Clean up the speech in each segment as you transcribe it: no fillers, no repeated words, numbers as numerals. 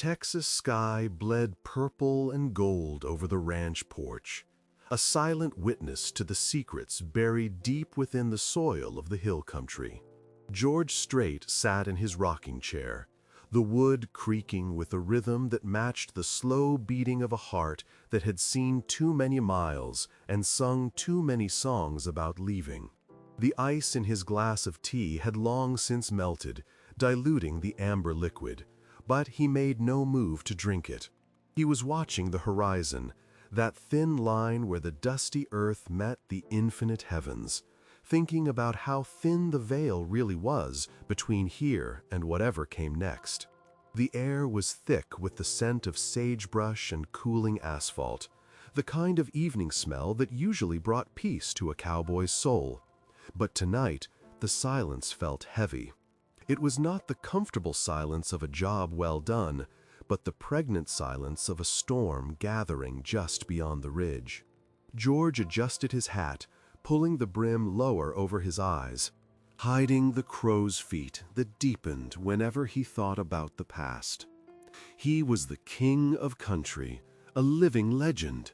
Texas sky bled purple and gold over the ranch porch, a silent witness to the secrets buried deep within the soil of the hill country. George Strait sat in his rocking chair, the wood creaking with a rhythm that matched the slow beating of a heart that had seen too many miles and sung too many songs about leaving. The ice in his glass of tea had long since melted, diluting the amber liquid, but he made no move to drink it. He was watching the horizon, that thin line where the dusty earth met the infinite heavens, thinking about how thin the veil really was between here and whatever came next. The air was thick with the scent of sagebrush and cooling asphalt, the kind of evening smell that usually brought peace to a cowboy's soul. But tonight, the silence felt heavy. It was not the comfortable silence of a job well done, but the pregnant silence of a storm gathering just beyond the ridge. George adjusted his hat, pulling the brim lower over his eyes, hiding the crow's feet that deepened whenever he thought about the past. He was the king of country, a living legend,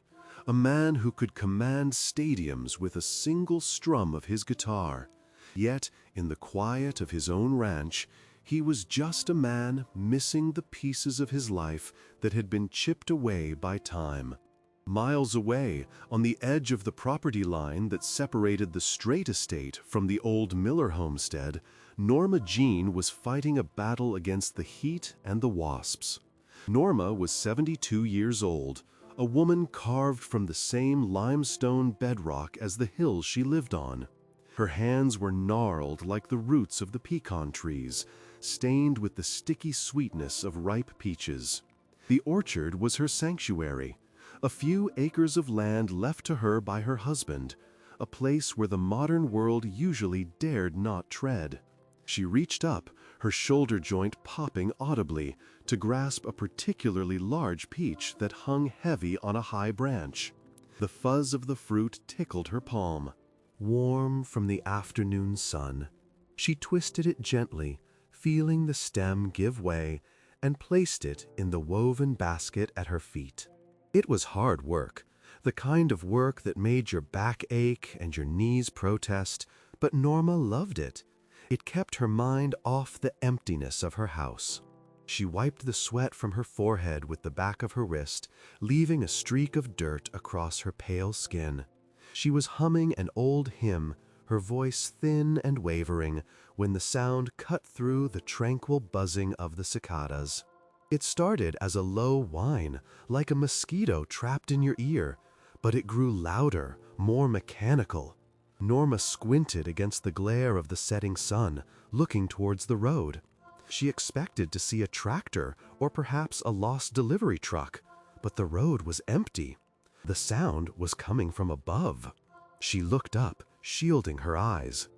a man who could command stadiums with a single strum of his guitar. Yet, in the quiet of his own ranch, he was just a man missing the pieces of his life that had been chipped away by time. Miles away, on the edge of the property line that separated the Strait estate from the old Miller homestead, Norma Jean was fighting a battle against the heat and the wasps. Norma was 72 years old, a woman carved from the same limestone bedrock as the hills she lived on. Her hands were gnarled like the roots of the pecan trees, stained with the sticky sweetness of ripe peaches. The orchard was her sanctuary, a few acres of land left to her by her husband, a place where the modern world usually dared not tread. She reached up, her shoulder joint popping audibly, to grasp a particularly large peach that hung heavy on a high branch. The fuzz of the fruit tickled her palm. Warm from the afternoon sun, she twisted it gently, feeling the stem give way, and placed it in the woven basket at her feet. It was hard work, the kind of work that made your back ache and your knees protest, but Norma loved it. It kept her mind off the emptiness of her house. She wiped the sweat from her forehead with the back of her wrist, leaving a streak of dirt across her pale skin. She was humming an old hymn, her voice thin and wavering, when the sound cut through the tranquil buzzing of the cicadas. It started as a low whine, like a mosquito trapped in your ear, but it grew louder, more mechanical. Norma squinted against the glare of the setting sun, looking towards the road. She expected to see a tractor or perhaps a lost delivery truck, but the road was empty. The sound was coming from above. She looked up, shielding her eyes.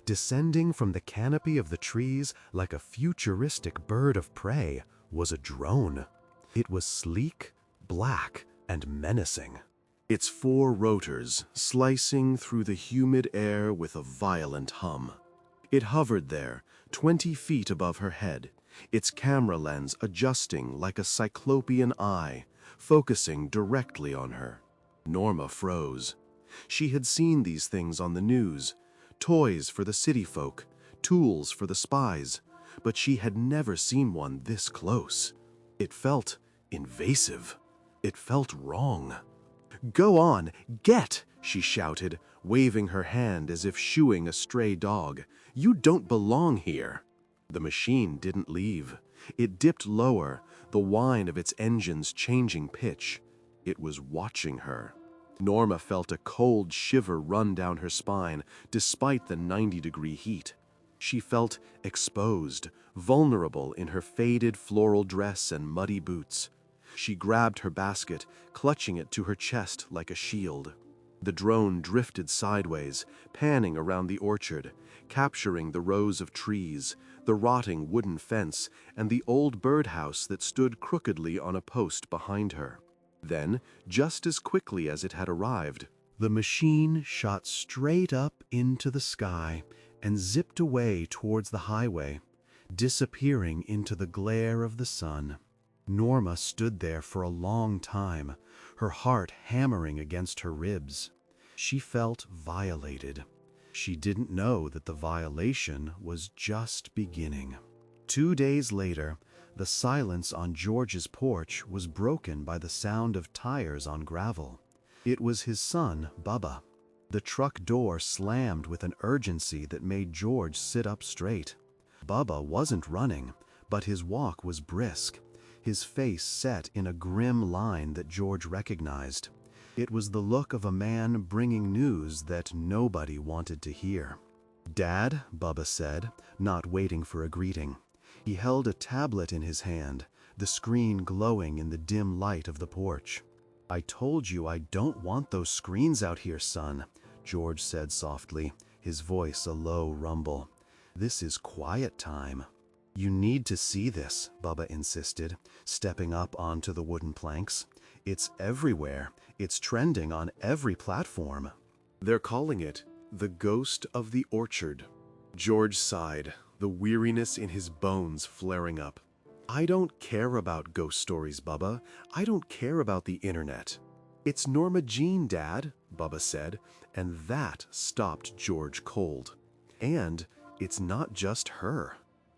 Descending from the canopy of the trees like a futuristic bird of prey was a drone. It was sleek, black, and menacing. Its four rotors slicing through the humid air with a violent hum. It hovered there, 20 feet above her head, its camera lens adjusting like a cyclopean eye, focusing directly on her. Norma froze. She had seen these things on the news, toys for the city folk, tools for the spies, but she had never seen one this close. It felt invasive. It felt wrong. "Go on, get!" she shouted, waving her hand as if shooing a stray dog. "You don't belong here." The machine didn't leave. It dipped lower, the whine of its engines changing pitch. It was watching her. Norma felt a cold shiver run down her spine, despite the 90-degree heat. She felt exposed, vulnerable in her faded floral dress and muddy boots. She grabbed her basket, clutching it to her chest like a shield. The drone drifted sideways, panning around the orchard, capturing the rows of trees, the rotting wooden fence, and the old birdhouse that stood crookedly on a post behind her. Then, just as quickly as it had arrived, the machine shot straight up into the sky and zipped away towards the highway, disappearing into the glare of the sun. Norma stood there for a long time, her heart hammering against her ribs. She felt violated. She didn't know that the violation was just beginning. 2 days later, the silence on George's porch was broken by the sound of tires on gravel. It was his son, Bubba. The truck door slammed with an urgency that made George sit up straight. Bubba wasn't running, but his walk was brisk, his face set in a grim line that George recognized. It was the look of a man bringing news that nobody wanted to hear. "Dad," Bubba said, not waiting for a greeting. He held a tablet in his hand, the screen glowing in the dim light of the porch. "I told you I don't want those screens out here, son," George said softly, his voice a low rumble. "This is quiet time." "You need to see this," Bubba insisted, stepping up onto the wooden planks. "It's everywhere. It's trending on every platform." "They're calling it the Ghost of the Orchard." George sighed, the weariness in his bones flaring up. "I don't care about ghost stories, Bubba. I don't care about the internet." "It's Norma Jean, Dad," Bubba said, and that stopped George cold. "And it's not just her."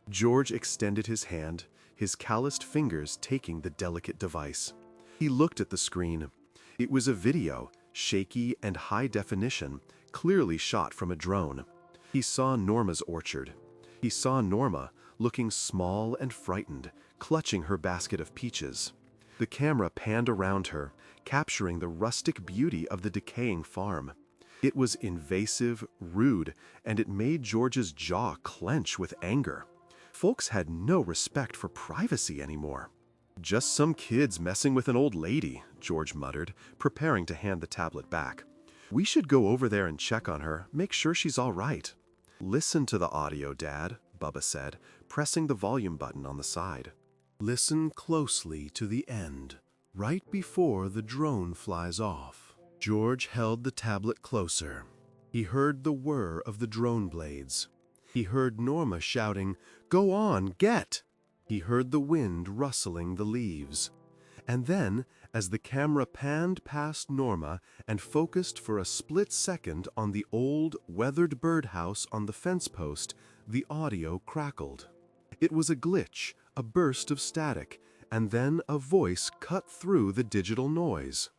George extended his hand, his calloused fingers taking the delicate device. He looked at the screen. It was a video, shaky and high definition, clearly shot from a drone. He saw Norma's orchard. He saw Norma, looking small and frightened, clutching her basket of peaches. The camera panned around her, capturing the rustic beauty of the decaying farm. It was invasive, rude, and it made George's jaw clench with anger. Folks had no respect for privacy anymore. "Just some kids messing with an old lady," George muttered, preparing to hand the tablet back. "We should go over there and check on her, make sure she's all right." "Listen to the audio, Dad," Bubba said, pressing the volume button on the side. "Listen closely to the end, right before the drone flies off." George held the tablet closer. He heard the whir of the drone blades. He heard Norma shouting, "Go on, get!" He heard the wind rustling the leaves. And then, as the camera panned past Norma and focused for a split second on the old, weathered birdhouse on the fence post, the audio crackled. It was a glitch, a burst of static, and then a voice cut through the digital noise.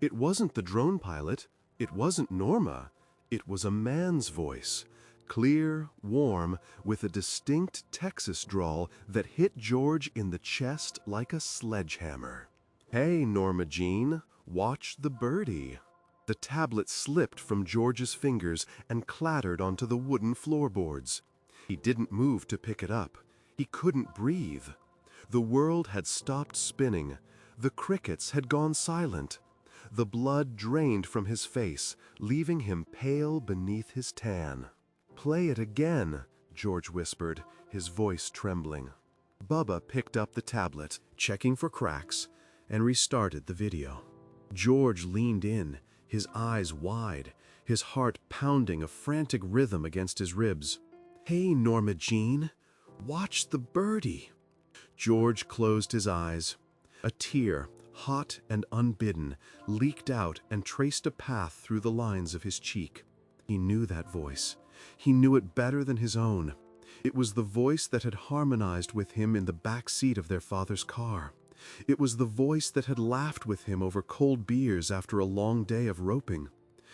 It wasn't the drone pilot. It wasn't Norma. It was a man's voice. Clear, warm, with a distinct Texas drawl that hit George in the chest like a sledgehammer. "Hey, Norma Jean, watch the birdie." The tablet slipped from George's fingers and clattered onto the wooden floorboards. He didn't move to pick it up. He couldn't breathe. The world had stopped spinning. The crickets had gone silent. The blood drained from his face, leaving him pale beneath his tan. "Play it again," George whispered, his voice trembling. Bubba picked up the tablet, checking for cracks, and restarted the video. George leaned in, his eyes wide, his heart pounding a frantic rhythm against his ribs. "Hey, Norma Jean, watch the birdie." George closed his eyes. A tear, hot and unbidden, leaked out and traced a path through the lines of his cheek. He knew that voice. He knew it better than his own. It was the voice that had harmonized with him in the back seat of their father's car. It was the voice that had laughed with him over cold beers after a long day of roping.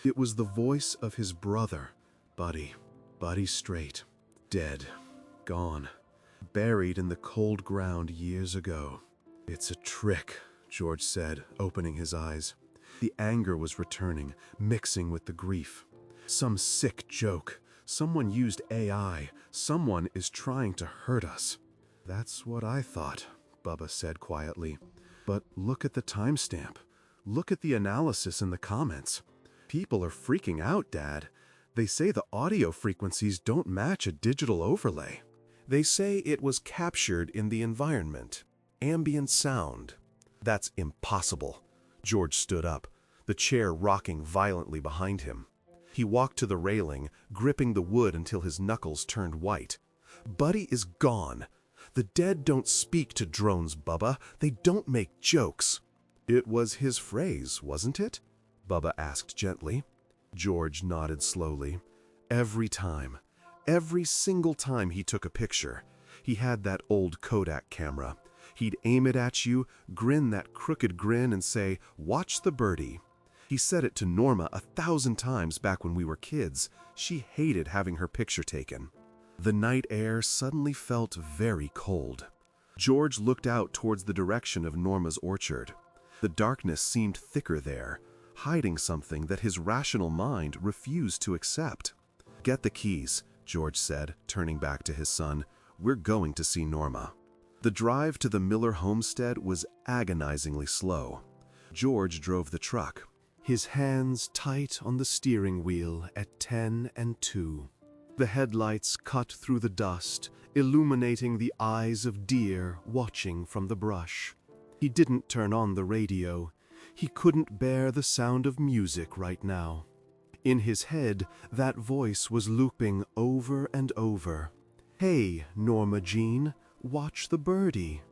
It was the voice of his brother, Buddy Strait, dead, gone, buried in the cold ground years ago. "It's a trick," George said, opening his eyes. The anger was returning, mixing with the grief. "Some sick joke. Someone used AI. Someone is trying to hurt us." "That's what I thought," Bubba said quietly. "But look at the timestamp. Look at the analysis in the comments. People are freaking out, Dad. They say the audio frequencies don't match a digital overlay. They say it was captured in the environment. Ambient sound." "That's impossible." George stood up, the chair rocking violently behind him. He walked to the railing, gripping the wood until his knuckles turned white. "Buddy is gone. "The dead don't speak to drones, Bubba. They don't make jokes." "It was his phrase, wasn't it?" Bubba asked gently. George nodded slowly. Every time, every single time he took a picture, he had that old Kodak camera. He'd aim it at you, grin that crooked grin and say, "Watch the birdie." He said it to Norma 1,000 times back when we were kids. She hated having her picture taken. The night air suddenly felt very cold. George looked out towards the direction of Norma's orchard. The darkness seemed thicker there, hiding something that his rational mind refused to accept. "Get the keys," George said, turning back to his son. "We're going to see Norma." The drive to the Miller homestead was agonizingly slow. George drove the truck, his hands tight on the steering wheel at 10 and 2. The headlights cut through the dust, illuminating the eyes of deer watching from the brush. He didn't turn on the radio. He couldn't bear the sound of music right now. In his head, that voice was looping over and over. "Hey, Norma Jean, watch the birdie."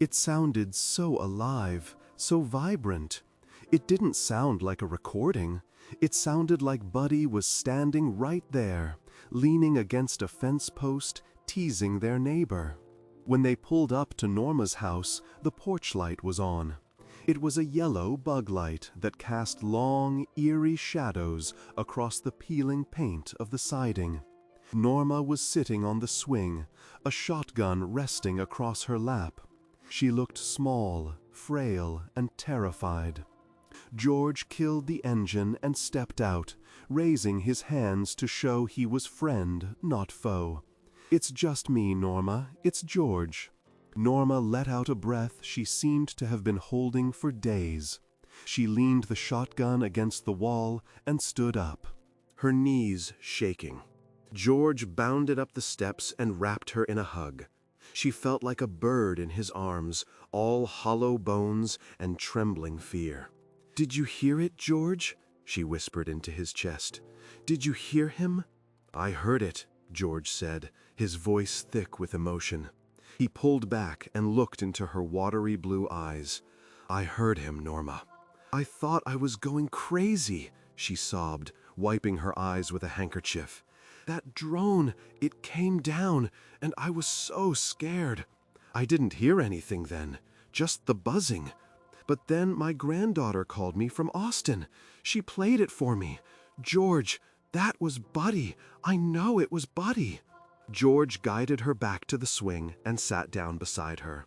It sounded so alive, so vibrant. It didn't sound like a recording. It sounded like Buddy was standing right there, leaning against a fence post, teasing their neighbor. When they pulled up to Norma's house, the porch light was on. It was a yellow bug light that cast long, eerie shadows across the peeling paint of the siding. Norma was sitting on the swing, a shotgun resting across her lap. She looked small, frail, and terrified. George killed the engine and stepped out, raising his hands to show he was friend, not foe. "It's just me, Norma. It's George." Norma let out a breath she seemed to have been holding for days. She leaned the shotgun against the wall and stood up, her knees shaking. George bounded up the steps and wrapped her in a hug. She felt like a bird in his arms, all hollow bones and trembling fear. "Did you hear it, George?" she whispered into his chest. "Did you hear him?" "I heard it," George said, his voice thick with emotion. He pulled back and looked into her watery blue eyes. "I heard him, Norma." "I thought I was going crazy," she sobbed, wiping her eyes with a handkerchief. "That drone, it came down, and I was so scared. I didn't hear anything then, just the buzzing. But then my granddaughter called me from Austin. She played it for me. George, that was Buddy. I know it was Buddy." George guided her back to the swing and sat down beside her.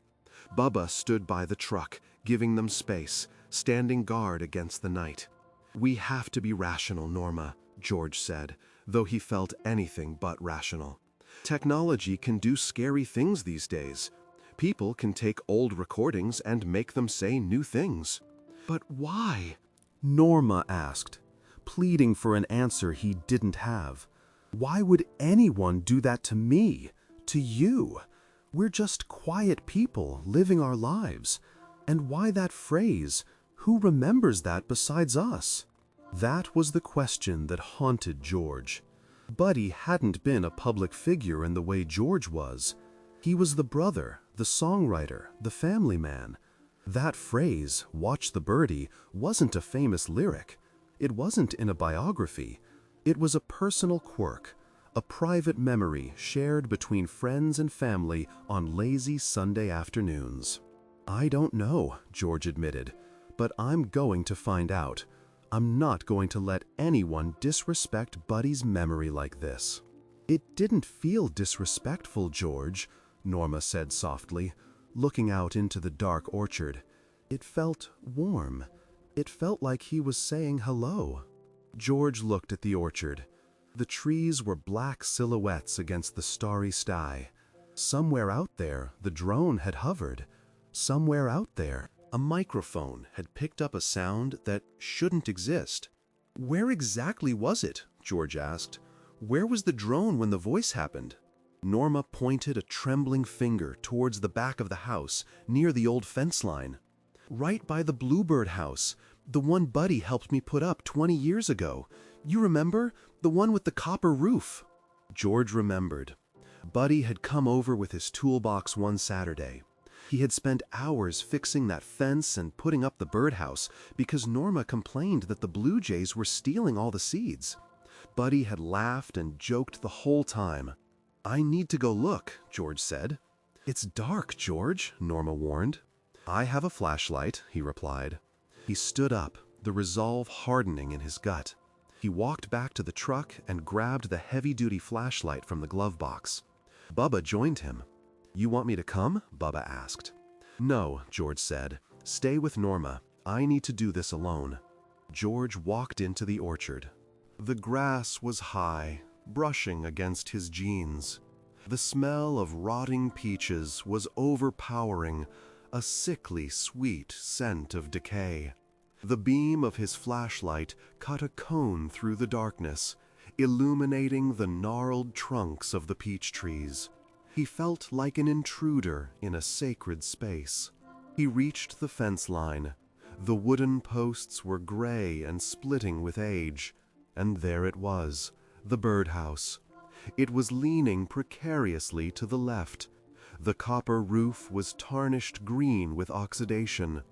Bubba stood by the truck, giving them space, standing guard against the night. "We have to be rational, Norma," George said, though he felt anything but rational. "Technology can do scary things these days. People can take old recordings and make them say new things." "But why?" Norma asked, pleading for an answer he didn't have. "Why would anyone do that to me, to you? We're just quiet people living our lives. And why that phrase? Who remembers that besides us?" That was the question that haunted George. Buddy hadn't been a public figure in the way George was. He was the brother, the songwriter, the family man. That phrase, "watch the birdie," wasn't a famous lyric. It wasn't in a biography. It was a personal quirk, a private memory shared between friends and family on lazy Sunday afternoons. "I don't know," George admitted, "but I'm going to find out. I'm not going to let anyone disrespect Buddy's memory like this." "It didn't feel disrespectful, George," Norma said softly, looking out into the dark orchard. "It felt warm. It felt like he was saying hello." George looked at the orchard. The trees were black silhouettes against the starry sky. Somewhere out there, the drone had hovered. Somewhere out there, a microphone had picked up a sound that shouldn't exist. "Where exactly was it?" George asked. "Where was the drone when the voice happened?" Norma pointed a trembling finger towards the back of the house, near the old fence line. "Right by the Bluebird house, the one Buddy helped me put up 20 years ago. You remember? The one with the copper roof." George remembered. Buddy had come over with his toolbox one Saturday. He had spent hours fixing that fence and putting up the birdhouse because Norma complained that the blue jays were stealing all the seeds. Buddy had laughed and joked the whole time. "I need to go look," George said. "It's dark, George," Norma warned. "I have a flashlight," he replied. He stood up, the resolve hardening in his gut. He walked back to the truck and grabbed the heavy-duty flashlight from the glove box. Bubba joined him. "You want me to come?" Bubba asked. "No," George said. "Stay with Norma. I need to do this alone." George walked into the orchard. The grass was high, brushing against his jeans. The smell of rotting peaches was overpowering, a sickly sweet scent of decay. The beam of his flashlight cut a cone through the darkness, illuminating the gnarled trunks of the peach trees. He felt like an intruder in a sacred space. He reached the fence line. The wooden posts were gray and splitting with age. And there it was, the birdhouse. It was leaning precariously to the left. The copper roof was tarnished green with oxidation.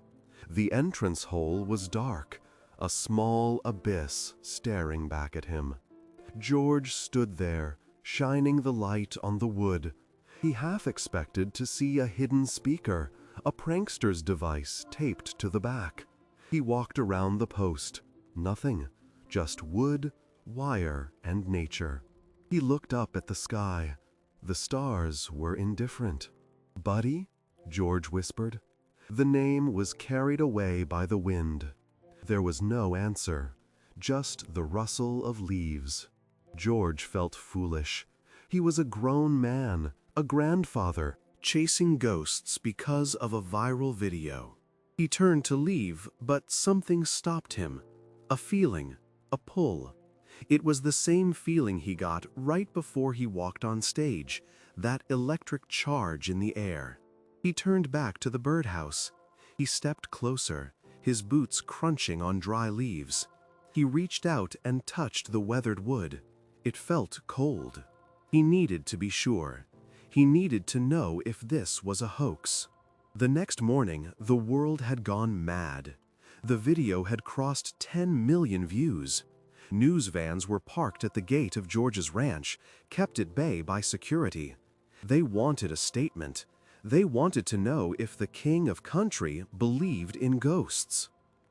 The entrance hole was dark, a small abyss staring back at him. George stood there, shining the light on the wood. He half expected to see a hidden speaker, a prankster's device taped to the back. He walked around the post. Nothing, just wood, wire, and nature. He looked up at the sky. The stars were indifferent. "Buddy?" George whispered. The name was carried away by the wind. There was no answer, just the rustle of leaves. George felt foolish. He was a grown man, a grandfather, chasing ghosts because of a viral video. He turned to leave, but something stopped him. A feeling, a pull. It was the same feeling he got right before he walked on stage, that electric charge in the air. He turned back to the birdhouse. He stepped closer, his boots crunching on dry leaves. He reached out and touched the weathered wood. It felt cold. He needed to be sure. He needed to know if this was a hoax. The next morning, the world had gone mad. The video had crossed 10 million views. News vans were parked at the gate of George's ranch, kept at bay by security. They wanted a statement. They wanted to know if the king of country believed in ghosts.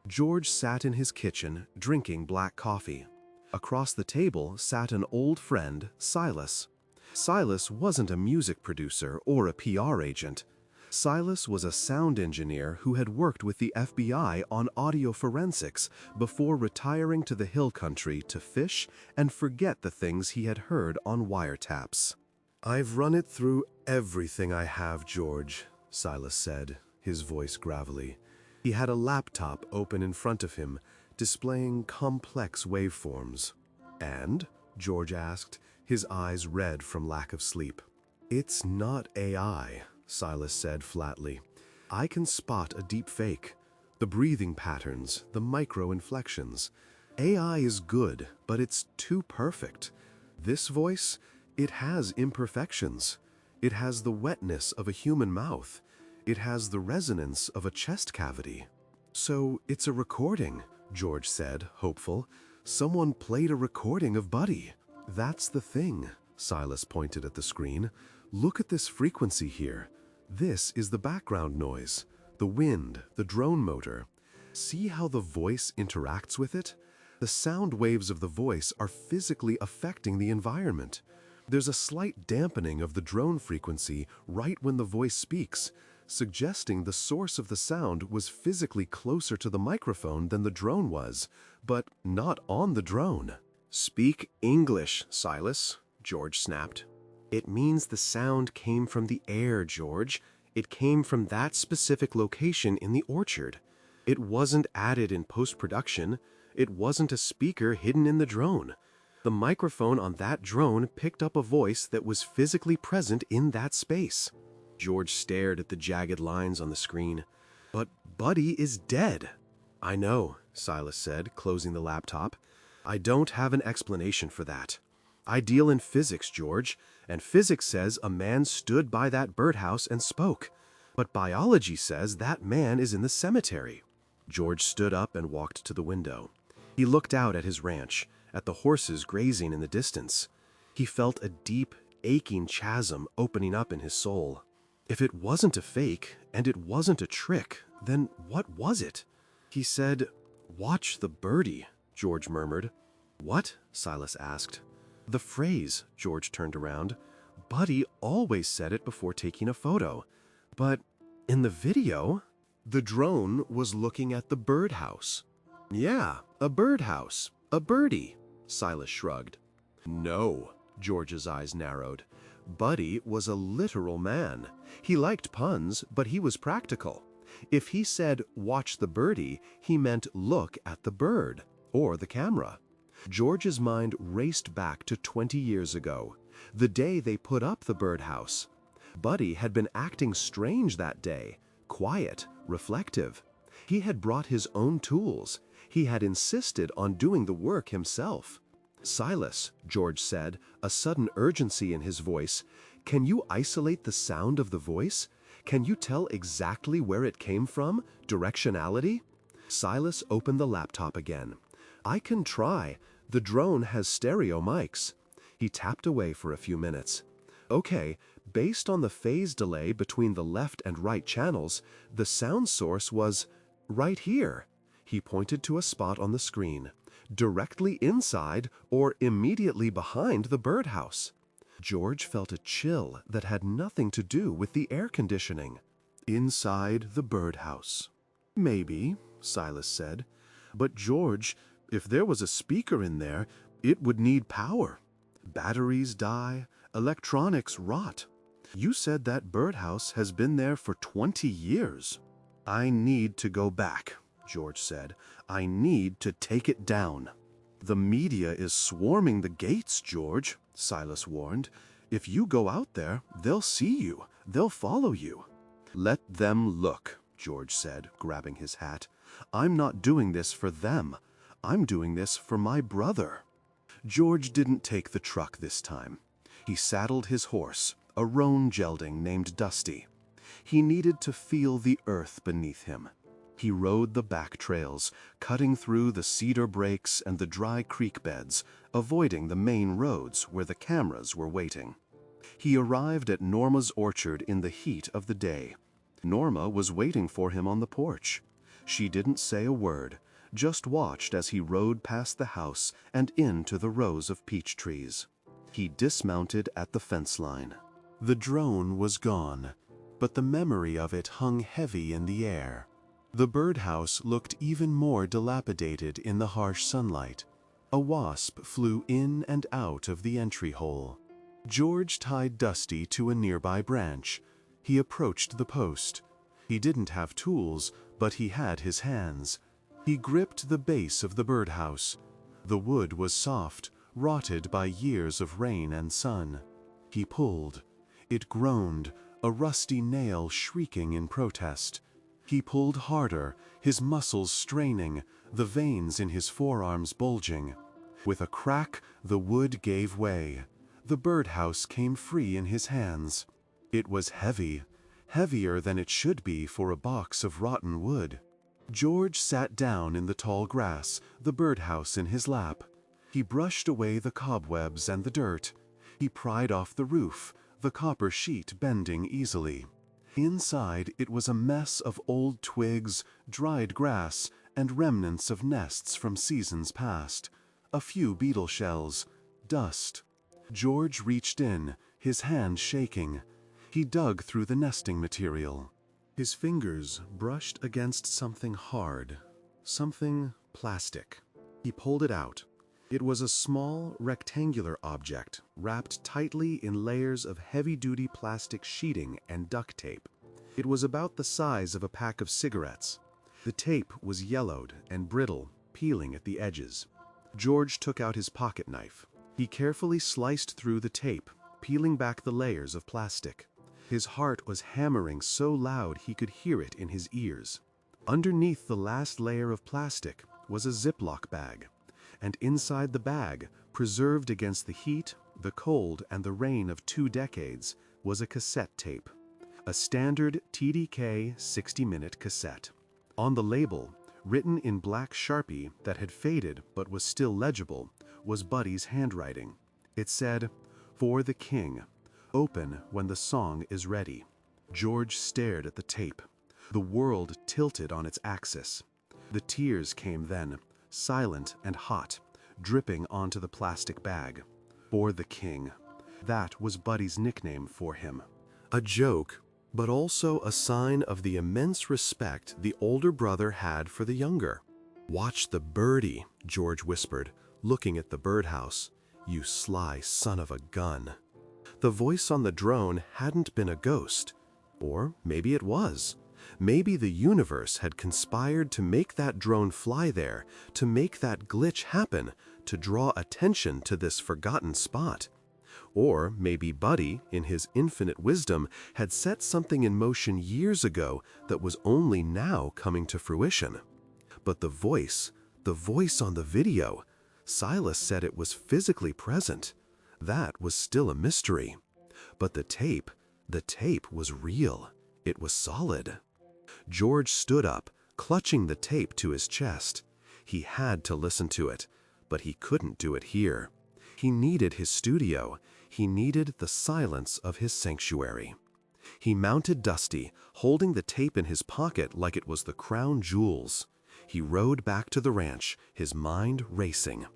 George sat in his kitchen, drinking black coffee. Across the table sat an old friend, Silas. Silas wasn't a music producer or a PR agent. Silas was a sound engineer who had worked with the FBI on audio forensics before retiring to the hill country to fish and forget the things he had heard on wiretaps. "I've run it through everything I have, George," Silas said, his voice gravelly. He had a laptop open in front of him, displaying complex waveforms. "And?" George asked, his eyes red from lack of sleep. "It's not AI," Silas said flatly. "I can spot a deep fake. The breathing patterns, the micro-inflections. AI is good, but it's too perfect. This voice, it has imperfections. It has the wetness of a human mouth. It has the resonance of a chest cavity." "So it's a recording," George said, hopeful. "Someone played a recording of Buddy." "That's the thing," Silas pointed at the screen. "Look at this frequency here. This is the background noise, the wind, the drone motor. See how the voice interacts with it? The sound waves of the voice are physically affecting the environment. There's a slight dampening of the drone frequency right when the voice speaks, suggesting the source of the sound was physically closer to the microphone than the drone was, but not on the drone." "Speak English, Silas," George snapped. "It means the sound came from the air, George. It came from that specific location in the orchard. It wasn't added in post-production. It wasn't a speaker hidden in the drone. The microphone on that drone picked up a voice that was physically present in that space." George stared at the jagged lines on the screen. "But Buddy is dead." "I know," Silas said, closing the laptop. "I don't have an explanation for that. I deal in physics, George. And physics says a man stood by that birdhouse and spoke. But biology says that man is in the cemetery. George stood up and walked to the window. He looked out at his ranch, at the horses grazing in the distance. He felt a deep, aching chasm opening up in his soul. If it wasn't a fake, and it wasn't a trick, then what was it? He said, "Watch the birdie," George murmured. "What?" Silas asked. "The phrase," George turned around. "Buddy always said it before taking a photo. But in the video..." The drone was looking at the birdhouse. "Yeah, a birdhouse. A birdie," Silas shrugged. "No," George's eyes narrowed. Buddy was a literal man. He liked puns, but he was practical. If he said, "Watch the birdie," he meant look at the bird, or the camera. George's mind raced back to 20 years ago, the day they put up the birdhouse. Buddy had been acting strange that day, quiet, reflective. He had brought his own tools. He had insisted on doing the work himself. "Silas," George said, a sudden urgency in his voice, "can you isolate the sound of the voice? Can you tell exactly where it came from? Directionality?" Silas opened the laptop again. "I can try. The drone has stereo mics." He tapped away for a few minutes. "Okay, based on the phase delay between the left and right channels, the sound source was right here." He pointed to a spot on the screen, directly inside or immediately behind the birdhouse. George felt a chill that had nothing to do with the air conditioning. Inside the birdhouse. "Maybe," Silas said. "But George, if there was a speaker in there, it would need power. Batteries die, electronics rot. You said that birdhouse has been there for 20 years. "I need to go back," George said. "I need to take it down." "The media is swarming the gates, George," Silas warned. "If you go out there, they'll see you. They'll follow you." "Let them look," George said, grabbing his hat. "I'm not doing this for them. I'm doing this for my brother." George didn't take the truck this time. He saddled his horse, a roan gelding named Dusty. He needed to feel the earth beneath him. He rode the back trails, cutting through the cedar breaks and the dry creek beds, avoiding the main roads where the cameras were waiting. He arrived at Norma's orchard in the heat of the day. Norma was waiting for him on the porch. She didn't say a word, just watched as he rode past the house and into the rows of peach trees. He dismounted at the fence line. The drone was gone, but the memory of it hung heavy in the air. The birdhouse looked even more dilapidated in the harsh sunlight. A wasp flew in and out of the entry hole. George tied Dusty to a nearby branch. He approached the post. He didn't have tools, but he had his hands. He gripped the base of the birdhouse. The wood was soft, rotted by years of rain and sun. He pulled. It groaned, a rusty nail shrieking in protest. He pulled harder, his muscles straining, the veins in his forearms bulging. With a crack, the wood gave way. The birdhouse came free in his hands. It was heavy, heavier than it should be for a box of rotten wood. George sat down in the tall grass, the birdhouse in his lap. He brushed away the cobwebs and the dirt. He pried off the roof, the copper sheet bending easily. Inside, it was a mess of old twigs, dried grass, and remnants of nests from seasons past. A few beetle shells, dust. George reached in, his hand shaking. He dug through the nesting material. His fingers brushed against something hard, something plastic. He pulled it out. It was a small, rectangular object, wrapped tightly in layers of heavy-duty plastic sheeting and duct tape. It was about the size of a pack of cigarettes. The tape was yellowed and brittle, peeling at the edges. George took out his pocket knife. He carefully sliced through the tape, peeling back the layers of plastic. His heart was hammering so loud he could hear it in his ears. Underneath the last layer of plastic was a Ziploc bag, and inside the bag, preserved against the heat, the cold and the rain of 2 decades, was a cassette tape. A standard TDK 60-minute cassette. On the label, written in black Sharpie that had faded but was still legible, was Buddy's handwriting. It said, "For the King. Open when the song is ready." George stared at the tape. The world tilted on its axis. The tears came then, silent and hot, dripping onto the plastic bag. For the King. That was Buddy's nickname for him. A joke, but also a sign of the immense respect the older brother had for the younger. "Watch the birdie," George whispered, looking at the birdhouse. "You sly son of a gun." The voice on the drone hadn't been a ghost. Or maybe it was. Maybe the universe had conspired to make that drone fly there, to make that glitch happen, to draw attention to this forgotten spot. Or maybe Buddy, in his infinite wisdom, had set something in motion years ago that was only now coming to fruition. But the voice on the video, Silas said it was physically present. That was still a mystery. But the tape was real. It was solid. George stood up, clutching the tape to his chest. He had to listen to it, but he couldn't do it here. He needed his studio. He needed the silence of his sanctuary. He mounted Dusty, holding the tape in his pocket like it was the crown jewels. He rode back to the ranch, his mind racing.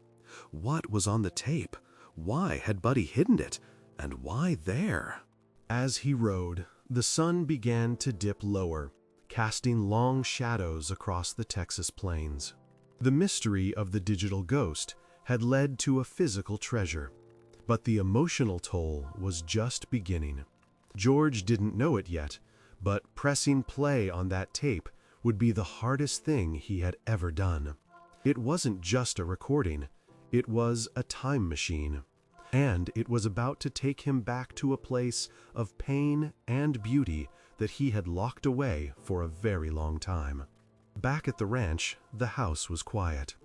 What was on the tape? Why had Buddy hidden it? And why there? As he rode, the sun began to dip lower, casting long shadows across the Texas plains. The mystery of the digital ghost had led to a physical treasure, but the emotional toll was just beginning. George didn't know it yet, but pressing play on that tape would be the hardest thing he had ever done. It wasn't just a recording, it was a time machine. And it was about to take him back to a place of pain and beauty that he had locked away for a very long time. Back at the ranch, the house was quiet.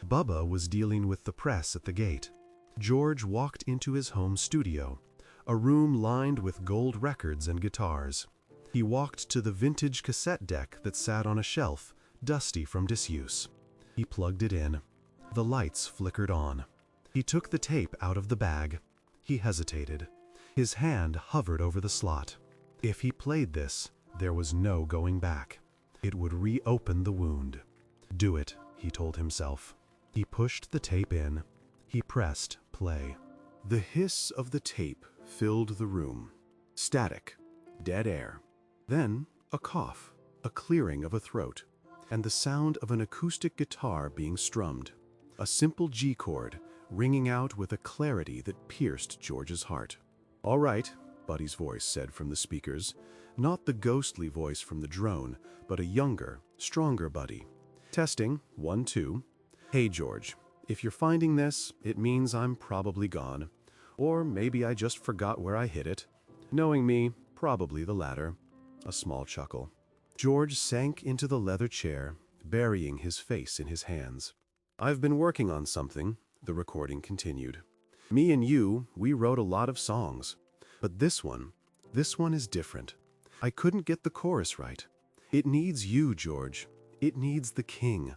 Bubba was dealing with the press at the gate. George walked into his home studio, a room lined with gold records and guitars. He walked to the vintage cassette deck that sat on a shelf, dusty from disuse. He plugged it in. The lights flickered on. He took the tape out of the bag. He hesitated. His hand hovered over the slot. If he played this, there was no going back. It would reopen the wound. Do it, he told himself. He pushed the tape in. He pressed play. The hiss of the tape filled the room. Static, dead air. Then a cough, a clearing of a throat, and the sound of an acoustic guitar being strummed. A simple G chord, ringing out with a clarity that pierced George's heart. "All right," Buddy's voice said from the speakers, not the ghostly voice from the drone, but a younger, stronger Buddy. "Testing, 1, 2. Hey, George, if you're finding this, it means I'm probably gone. Or maybe I just forgot where I hid it. Knowing me, probably the latter." A small chuckle. George sank into the leather chair, burying his face in his hands. "I've been working on something," the recording continued. "Me and you, we wrote a lot of songs. But this one is different. I couldn't get the chorus right. It needs you, George. It needs the king.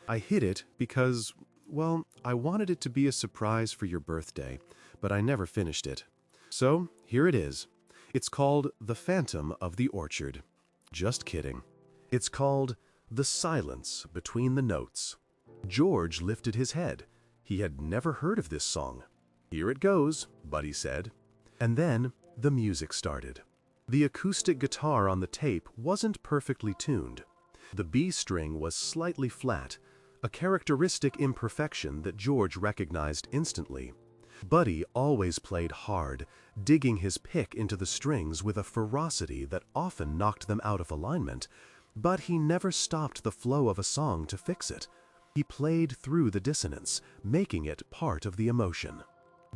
I hid it because, well, I wanted it to be a surprise for your birthday, but I never finished it. So here it is. It's called The Phantom of the Orchard." Just kidding. It's called The Silence Between the Notes. George lifted his head. He had never heard of this song. "Here it goes," Buddy said. And then the music started. The acoustic guitar on the tape wasn't perfectly tuned. The B string was slightly flat, a characteristic imperfection that George recognized instantly. Buddy always played hard, digging his pick into the strings with a ferocity that often knocked them out of alignment, but he never stopped the flow of a song to fix it. He played through the dissonance, making it part of the emotion.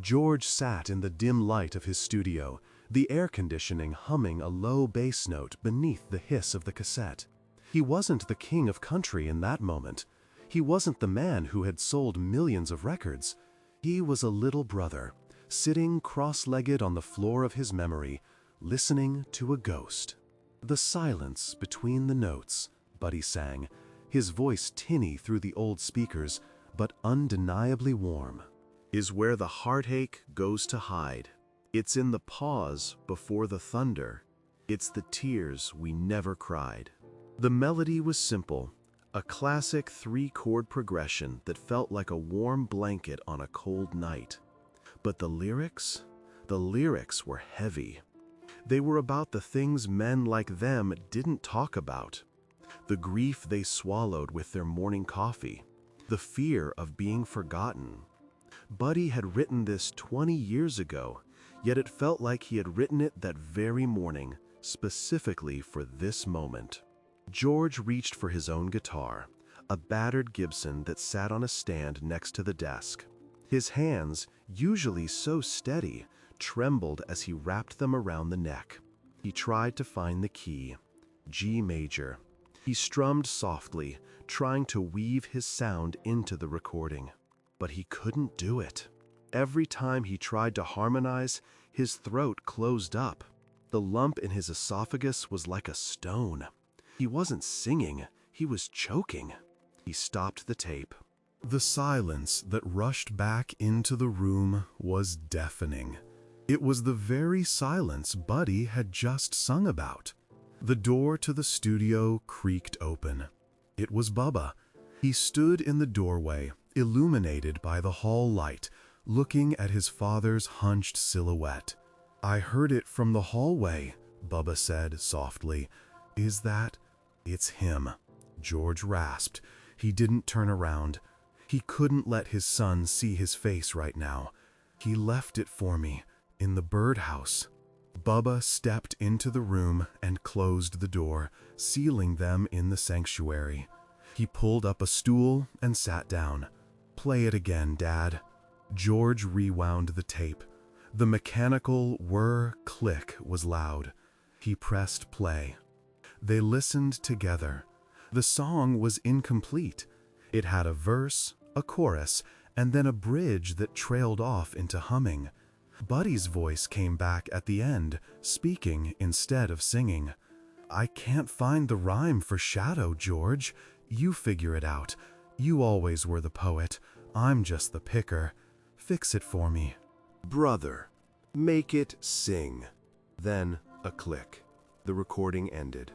George sat in the dim light of his studio, the air conditioning humming a low bass note beneath the hiss of the cassette. He wasn't the king of country in that moment. He wasn't the man who had sold millions of records. He was a little brother, sitting cross-legged on the floor of his memory, listening to a ghost. The silence between the notes, Buddy sang, his voice tinny through the old speakers, but undeniably warm, is where the heartache goes to hide. It's in the pause before the thunder. It's the tears we never cried. The melody was simple, a classic 3-chord progression that felt like a warm blanket on a cold night. But the lyrics were heavy. They were about the things men like them didn't talk about. The grief they swallowed with their morning coffee. The fear of being forgotten. Buddy had written this 20 years ago, yet it felt like he had written it that very morning, specifically for this moment. George reached for his own guitar, a battered Gibson that sat on a stand next to the desk. His hands, usually so steady, trembled as he wrapped them around the neck. He tried to find the key, G major. He strummed softly, trying to weave his sound into the recording. But he couldn't do it. Every time he tried to harmonize, his throat closed up. The lump in his esophagus was like a stone. He wasn't singing, he was choking. He stopped the tape. The silence that rushed back into the room was deafening. It was the very silence Buddy had just sung about. The door to the studio creaked open. It was Bubba. He stood in the doorway, illuminated by the hall light, looking at his father's hunched silhouette. "I heard it from the hallway," Bubba said softly. "Is that—" "It's him," George rasped. He didn't turn around. He couldn't let his son see his face right now. "He left it for me, in the birdhouse." Bubba stepped into the room and closed the door, sealing them in the sanctuary. He pulled up a stool and sat down. "Play it again, Dad." George rewound the tape. The mechanical whir click was loud. He pressed play. They listened together. The song was incomplete. It had a verse, a chorus, and then a bridge that trailed off into humming. Buddy's voice came back at the end, speaking instead of singing. "I can't find the rhyme for shadow, George. You figure it out. You always were the poet. I'm just the picker. Fix it for me." "Brother, make it sing." Then a click. The recording ended.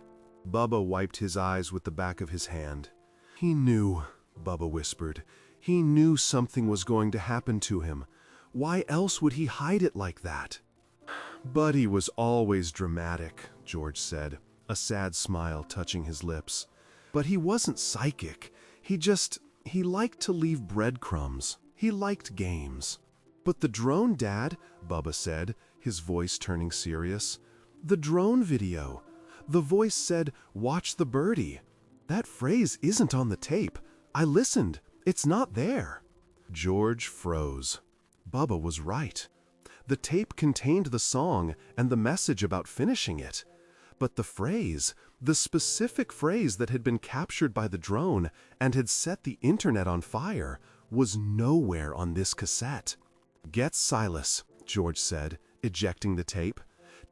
Bubba wiped his eyes with the back of his hand. "He knew," Bubba whispered. "He knew something was going to happen to him. Why else would he hide it like that?" "Buddy was always dramatic," George said, a sad smile touching his lips. "But he wasn't psychic. He liked to leave breadcrumbs. He liked games." "But the drone, Dad," Bubba said, his voice turning serious. "The drone video. The voice said, 'Watch the birdie.' That phrase isn't on the tape. I listened. It's not there." George froze. Bubba was right. The tape contained the song and the message about finishing it. But the phrase, the specific phrase that had been captured by the drone and had set the internet on fire, was nowhere on this cassette. "Get Silas," George said, ejecting the tape.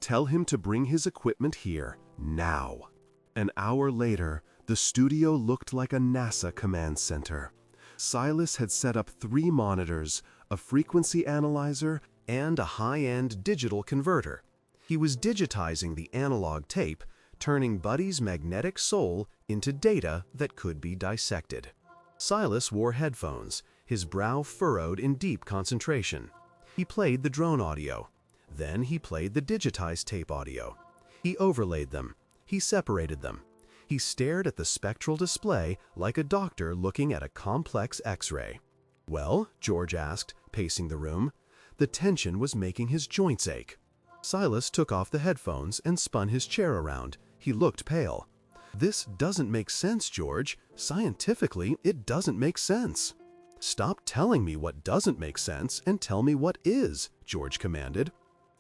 "Tell him to bring his equipment here, now." An hour later, the studio looked like a NASA command center. Silas had set up 3 monitors, a frequency analyzer, and a high-end digital converter. He was digitizing the analog tape, turning Buddy's magnetic soul into data that could be dissected. Silas wore headphones, his brow furrowed in deep concentration. He played the drone audio. Then he played the digitized tape audio. He overlaid them. He separated them. He stared at the spectral display like a doctor looking at a complex X-ray. "Well?" George asked, pacing the room. The tension was making his joints ache. Silas took off the headphones and spun his chair around. He looked pale. "This doesn't make sense, George. Scientifically, it doesn't make sense." "Stop telling me what doesn't make sense and tell me what is," George commanded.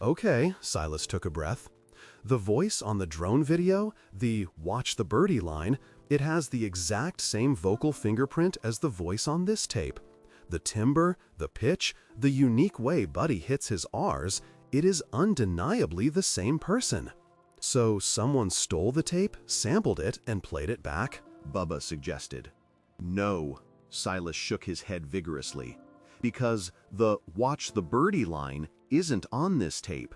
"Okay," Silas took a breath. "The voice on the drone video, the 'Watch the birdie' line, it has the exact same vocal fingerprint as the voice on this tape. The timbre, the pitch, the unique way Buddy hits his R's, it is undeniably the same person. So someone stole the tape, sampled it, and played it back? Bubba suggested. No, Silas shook his head vigorously. Because the "watch the birdie" line isn't on this tape.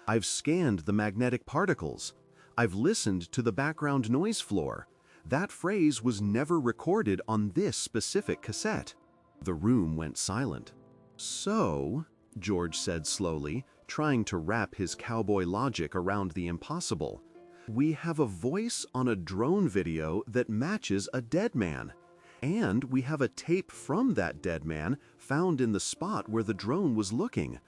I've scanned the magnetic particles. I've listened to the background noise floor. That phrase was never recorded on this specific cassette. The room went silent. So, George said slowly, trying to wrap his cowboy logic around the impossible, we have a voice on a drone video that matches a dead man. And we have a tape from that dead man found in the spot where the drone was looking.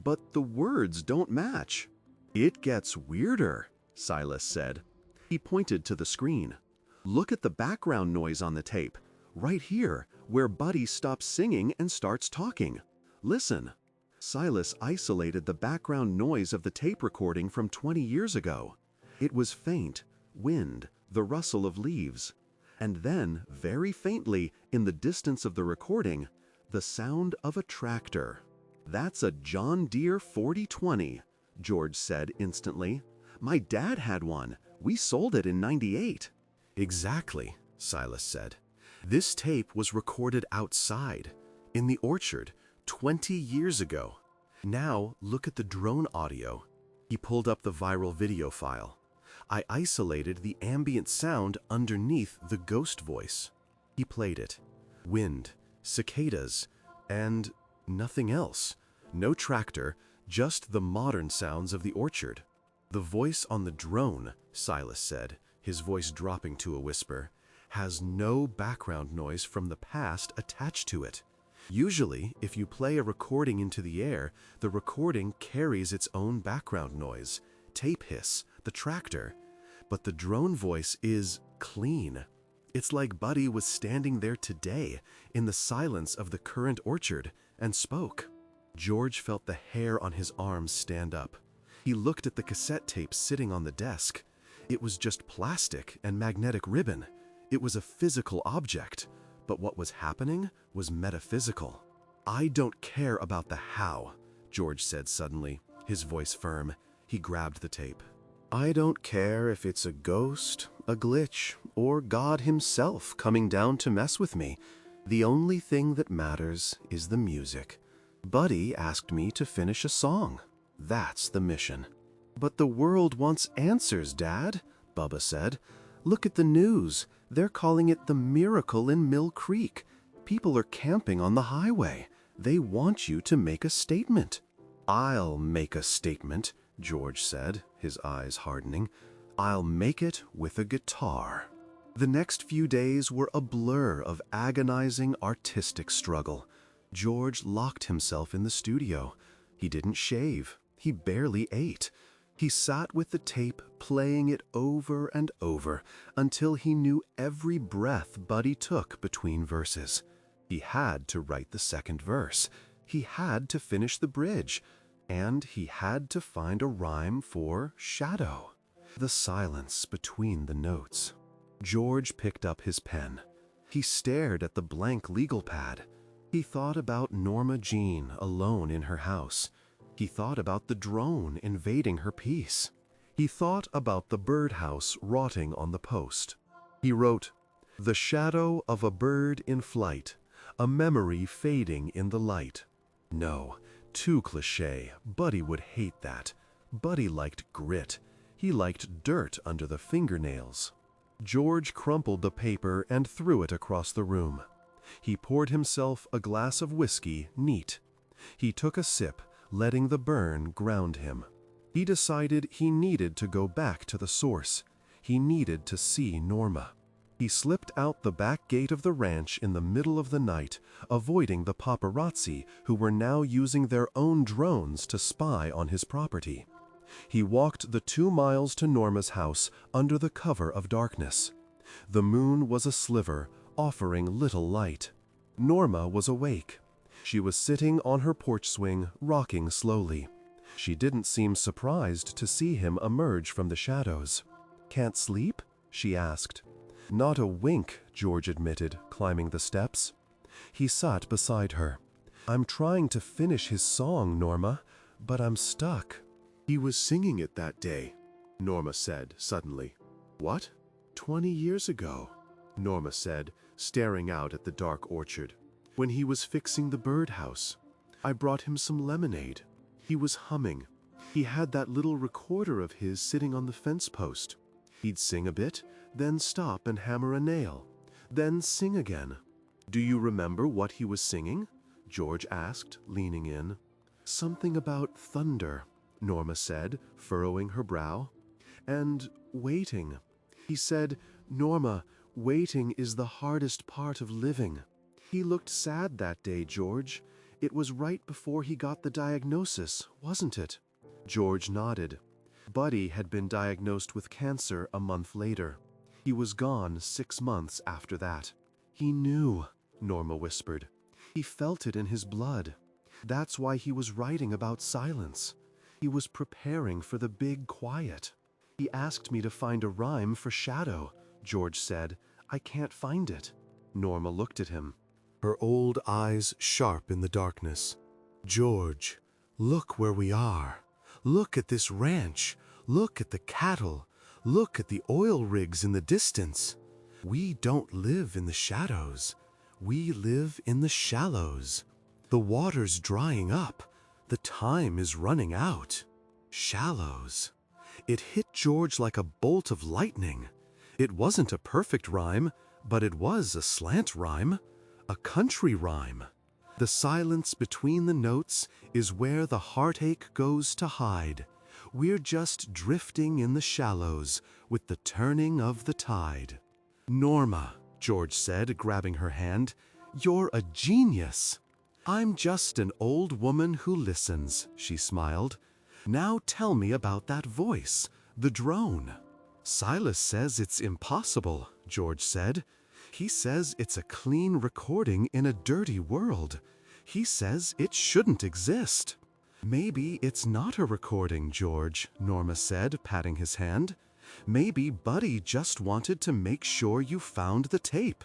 But the words don't match. It gets weirder, Silas said. He pointed to the screen. Look at the background noise on the tape, right here, where Buddy stops singing and starts talking. Listen. Silas isolated the background noise of the tape recording from 20 years ago. It was faint, wind, the rustle of leaves. And then, very faintly, in the distance of the recording, the sound of a tractor. That's a John Deere 4020, George said instantly. My dad had one. We sold it in '98. Exactly, Silas said. This tape was recorded outside, in the orchard, 20 years ago. Now look at the drone audio. He pulled up the viral video file. I isolated the ambient sound underneath the ghost voice. He played it. Wind, cicadas, and nothing else. No tractor, just the modern sounds of the orchard. The voice on the drone, Silas said, his voice dropping to a whisper, has no background noise from the past attached to it. Usually, if you play a recording into the air, the recording carries its own background noise, tape hiss, the tractor. But the drone voice is clean. It's like Buddy was standing there today, in the silence of the current orchard, and spoke. George felt the hair on his arms stand up. He looked at the cassette tape sitting on the desk. It was just plastic and magnetic ribbon. It was a physical object, but what was happening was metaphysical. I don't care about the how, George said suddenly, his voice firm. He grabbed the tape. I don't care if it's a ghost, a glitch, or God himself coming down to mess with me. The only thing that matters is the music. Buddy asked me to finish a song. That's the mission. But the world wants answers, Dad, Bubba said. Look at the news. They're calling it the miracle in Mill Creek. People are camping on the highway. They want you to make a statement. I'll make a statement, George said, his eyes hardening. I'll make it with a guitar. The next few days were a blur of agonizing artistic struggle. George locked himself in the studio. He didn't shave. He barely ate. He sat with the tape, playing it over and over, until he knew every breath Buddy took between verses. He had to write the second verse. He had to finish the bridge. And he had to find a rhyme for shadow. The silence between the notes. George picked up his pen. He stared at the blank legal pad. He thought about Norma Jean alone in her house. He thought about the drone invading her peace. He thought about the birdhouse rotting on the post. He wrote, "The shadow of a bird in flight, a memory fading in the light." No, too cliché. Buddy would hate that. Buddy liked grit. He liked dirt under the fingernails. George crumpled the paper and threw it across the room. He poured himself a glass of whiskey neat. He took a sip, letting the burn ground him. He decided he needed to go back to the source. He needed to see Norma. He slipped out the back gate of the ranch in the middle of the night, avoiding the paparazzi who were now using their own drones to spy on his property. He walked the 2 miles to Norma's house under the cover of darkness. The moon was a sliver, offering little light. Norma was awake. She was sitting on her porch swing, rocking slowly. She didn't seem surprised to see him emerge from the shadows. "Can't sleep?" she asked. "Not a wink," George admitted, climbing the steps. He sat beside her. "I'm trying to finish his song, Norma, but I'm stuck." "He was singing it that day," Norma said suddenly. "What?" "20 years ago," Norma said, staring out at the dark orchard. "When he was fixing the birdhouse. I brought him some lemonade. He was humming. He had that little recorder of his sitting on the fence post. He'd sing a bit, then stop and hammer a nail, then sing again." "Do you remember what he was singing?" George asked, leaning in. "Something about thunder," Norma said, furrowing her brow. "And waiting. He said, 'Norma, waiting is the hardest part of living.' He looked sad that day, George. It was right before he got the diagnosis, wasn't it?" George nodded. Buddy had been diagnosed with cancer a month later. He was gone 6 months after that. "He knew," Norma whispered. "He felt it in his blood. That's why he was writing about silence. He was preparing for the big quiet." "He asked me to find a rhyme for shadow," George said. "I can't find it." Norma looked at him, her old eyes sharp in the darkness. "George, look where we are. Look at this ranch. Look at the cattle. Look at the oil rigs in the distance. We don't live in the shadows. We live in the shallows. The water's drying up. The time is running out. Shallows." It hit George like a bolt of lightning. It wasn't a perfect rhyme, but it was a slant rhyme, a country rhyme. "The silence between the notes is where the heartache goes to hide. We're just drifting in the shallows with the turning of the tide." "Norma," George said, grabbing her hand, "you're a genius." "I'm just an old woman who listens," she smiled. "Now tell me about that voice, the drone." "Silas says it's impossible," George said. "He says it's a clean recording in a dirty world. He says it shouldn't exist." "Maybe it's not a recording, George," Norma said, patting his hand. "Maybe Buddy just wanted to make sure you found the tape.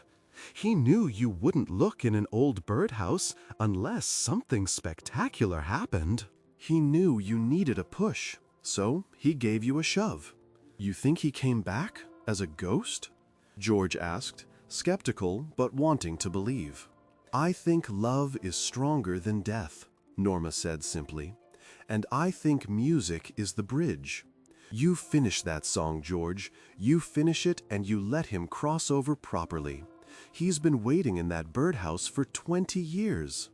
He knew you wouldn't look in an old birdhouse unless something spectacular happened. He knew you needed a push, so he gave you a shove." "You think he came back as a ghost?" George asked, skeptical but wanting to believe. "I think love is stronger than death," Norma said simply. "And I think music is the bridge. You finish that song, George. You finish it and you let him cross over properly. He's been waiting in that birdhouse for 20 years.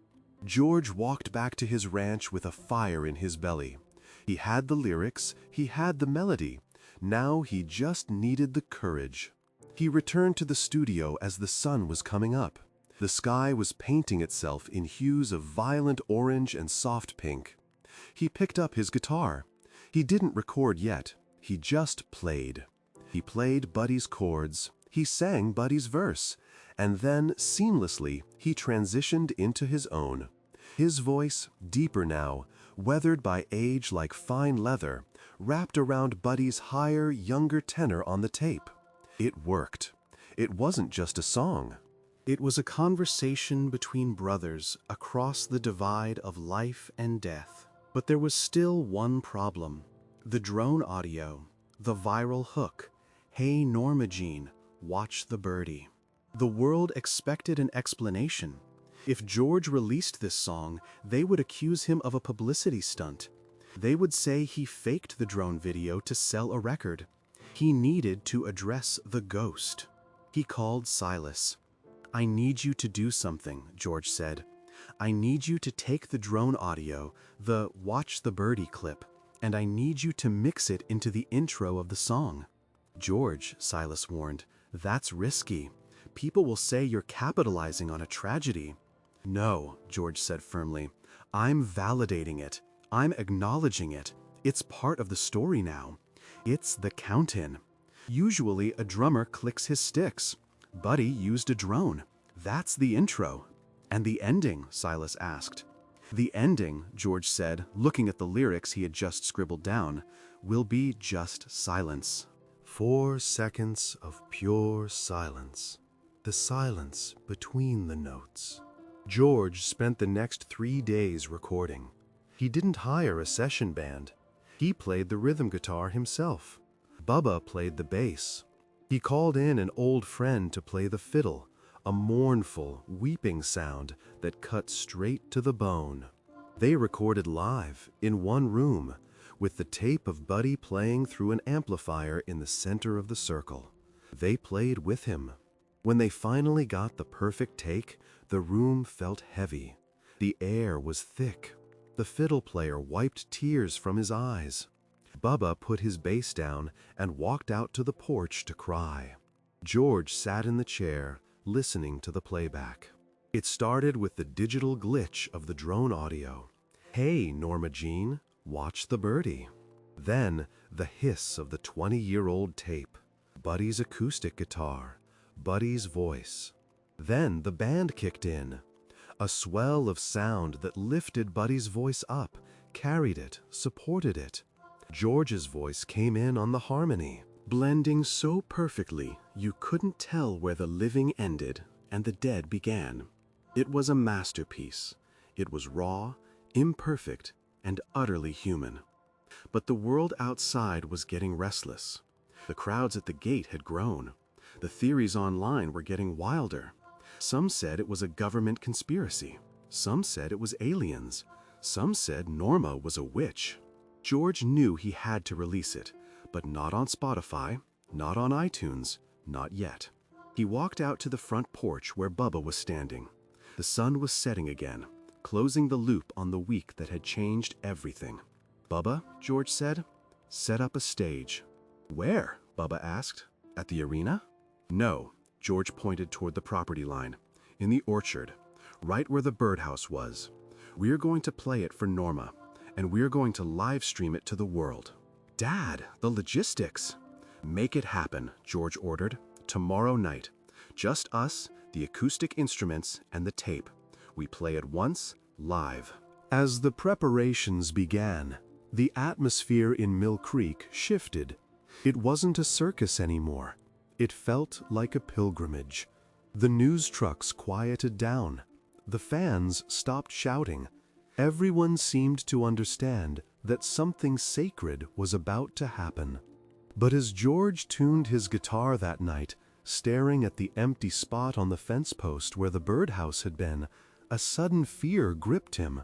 George walked back to his ranch with a fire in his belly. He had the lyrics, he had the melody. Now he just needed the courage. He returned to the studio as the sun was coming up. The sky was painting itself in hues of violent orange and soft pink. He picked up his guitar. He didn't record yet. He just played. He played Buddy's chords. He sang Buddy's verse. And then, seamlessly, he transitioned into his own. His voice, deeper now, weathered by age like fine leather, wrapped around Buddy's higher, younger tenor on the tape. It worked. It wasn't just a song. It was a conversation between brothers across the divide of life and death. But there was still one problem. The drone audio, the viral hook, "Hey Norma Jean, watch the birdie." The world expected an explanation. If George released this song, they would accuse him of a publicity stunt. They would say he faked the drone video to sell a record. He needed to address the ghost. He called Silas. "I need you to do something," George said. "I need you to take the drone audio, the Watch the Birdie clip, and I need you to mix it into the intro of the song." "George," Silas warned, "that's risky. People will say you're capitalizing on a tragedy." "No," George said firmly. "I'm validating it. I'm acknowledging it. It's part of the story now. It's the count-in. Usually a drummer clicks his sticks. Buddy used a drone. That's the intro." "And the ending?" Silas asked. "The ending," George said, looking at the lyrics he had just scribbled down, "will be just silence. 4 seconds of pure silence. The silence between the notes." George spent the next 3 days recording. He didn't hire a session band. He played the rhythm guitar himself. Bubba played the bass. He called in an old friend to play the fiddle, a mournful, weeping sound that cut straight to the bone. They recorded live, in one room, with the tape of Buddy playing through an amplifier in the center of the circle. They played with him. When they finally got the perfect take, the room felt heavy. The air was thick. The fiddle player wiped tears from his eyes. Bubba put his bass down and walked out to the porch to cry. George sat in the chair, listening to the playback. It started with the digital glitch of the drone audio. "Hey, Norma Jean, watch the birdie." Then the hiss of the 20-year-old tape. Buddy's acoustic guitar. Buddy's voice. Then the band kicked in. A swell of sound that lifted Buddy's voice up, carried it, supported it. George's voice came in on the harmony, blending so perfectly you couldn't tell where the living ended and the dead began. It was a masterpiece. It was raw, imperfect, and utterly human. But the world outside was getting restless. The crowds at the gate had grown. The theories online were getting wilder. Some said it was a government conspiracy. Some said it was aliens. Some said Norma was a witch. George knew he had to release it, but not on Spotify, not on iTunes, not yet. He walked out to the front porch where Bubba was standing. The sun was setting again, closing the loop on the week that had changed everything. "Bubba," George said, "set up a stage." "Where?" Bubba asked. "At the arena?" "No," George pointed toward the property line. "In the orchard, right where the birdhouse was. We're going to play it for Norma, and we're going to live stream it to the world." "Dad, the logistics." "Make it happen," George ordered. "Tomorrow night. Just us, the acoustic instruments, and the tape. We play it once, live." As the preparations began, the atmosphere in Mill Creek shifted. It wasn't a circus anymore. It felt like a pilgrimage. The news trucks quieted down. The fans stopped shouting. Everyone seemed to understand that something sacred was about to happen. But as George tuned his guitar that night, staring at the empty spot on the fence post where the birdhouse had been, a sudden fear gripped him.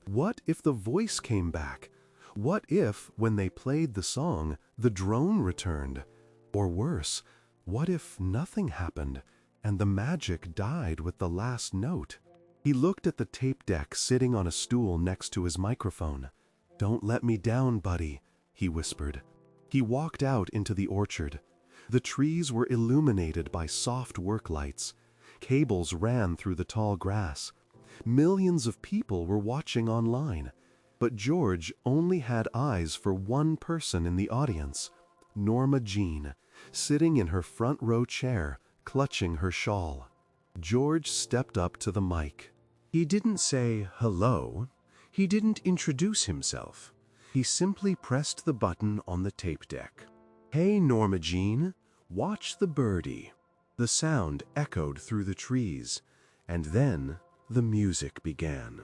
What if the voice came back? What if, when they played the song, the drone returned? Or worse, what if nothing happened, and the magic died with the last note? He looked at the tape deck sitting on a stool next to his microphone. "Don't let me down, Buddy," he whispered. He walked out into the orchard. The trees were illuminated by soft work lights. Cables ran through the tall grass. Millions of people were watching online. But George only had eyes for one person in the audience, Norma Jean, sitting in her front row chair, clutching her shawl. George stepped up to the mic. He didn't say hello. He didn't introduce himself. He simply pressed the button on the tape deck. "Hey, Norma Jean, watch the birdie." The sound echoed through the trees, and then the music began.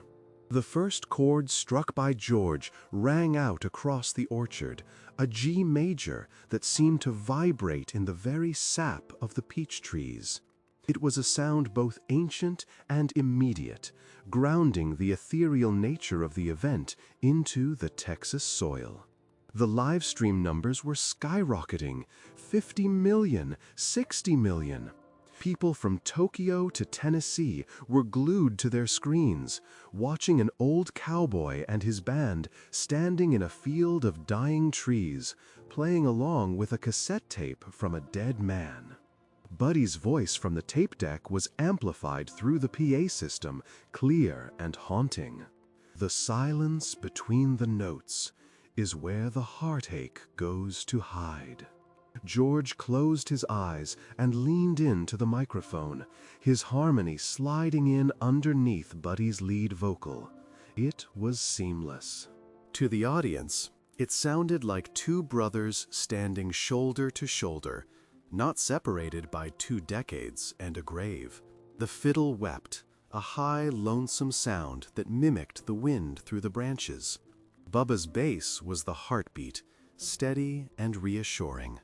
The first chord struck by George rang out across the orchard, a G major that seemed to vibrate in the very sap of the peach trees. It was a sound both ancient and immediate, grounding the ethereal nature of the event into the Texas soil. The live stream numbers were skyrocketing, 50 million, 60 million. People from Tokyo to Tennessee were glued to their screens, watching an old cowboy and his band standing in a field of dying trees, playing along with a cassette tape from a dead man. Buddy's voice from the tape deck was amplified through the PA system, clear and haunting. "The silence between the notes is where the heartache goes to hide." George closed his eyes and leaned into the microphone, his harmony sliding in underneath Buddy's lead vocal. It was seamless. To the audience, it sounded like two brothers standing shoulder to shoulder, not separated by 2 decades and a grave. The fiddle wept, a high, lonesome sound that mimicked the wind through the branches. Bubba's bass was the heartbeat, steady and reassuring.